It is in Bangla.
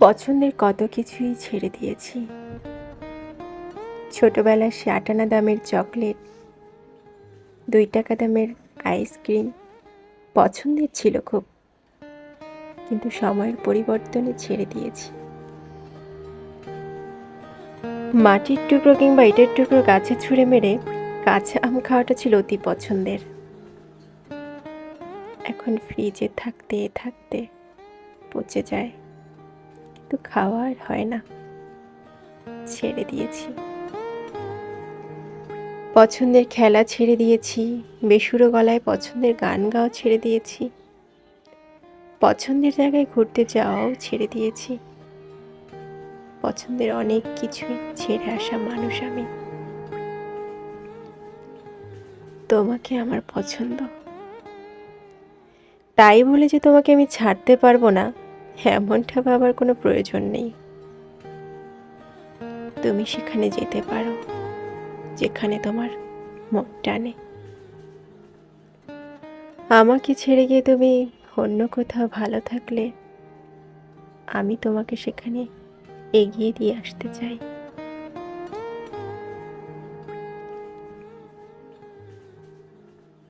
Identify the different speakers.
Speaker 1: পছন্দের কত কিছুই ছেড়ে দিয়েছি। ছোটবেলার সে ৮ আনা দামের চকলেট, ২ টাকা দামের আইসক্রিম পছন্দের ছিল খুব, কিন্তু সময়ের পরিবর্তনে ছেড়ে দিয়েছি। মাটির টুকরো কিংবা ইটের টুকরো গাছে ছুঁড়ে মেরে কাঁচা আম খাওয়াটা ছিল অতি পছন্দের। এখন ফ্রিজে থাকতে থাকতে পচে যায়, কিন্তু খাওয়া আর হয় না, ছেড়ে দিয়েছি। পছন্দের খেলা ছেড়ে দিয়েছি, বেসুরো গলায় পছন্দের গান গাওয়া ছেড়ে দিয়েছি, পছন্দের জায়গায় ঘুরতে যাওয়াও ছেড়ে দিয়েছি। পছন্দের অনেক কিছুই ছেড়ে আসা মানুষ আমি। তোমাকে আমার পছন্দ, তাই বলে যে তোমাকে আমি ছাড়তে পারবো না এমনটা ভাবার কোনো প্রয়োজন নেই। তুমি সেখানে যেতে পারো যেখানে তোমার মন টানে। আমাকে ছেড়ে গিয়ে তুমি অন্য কোথাও ভালো থাকলে আমি তোমাকে সেখানে এগিয়ে দিয়ে আসতে চাই।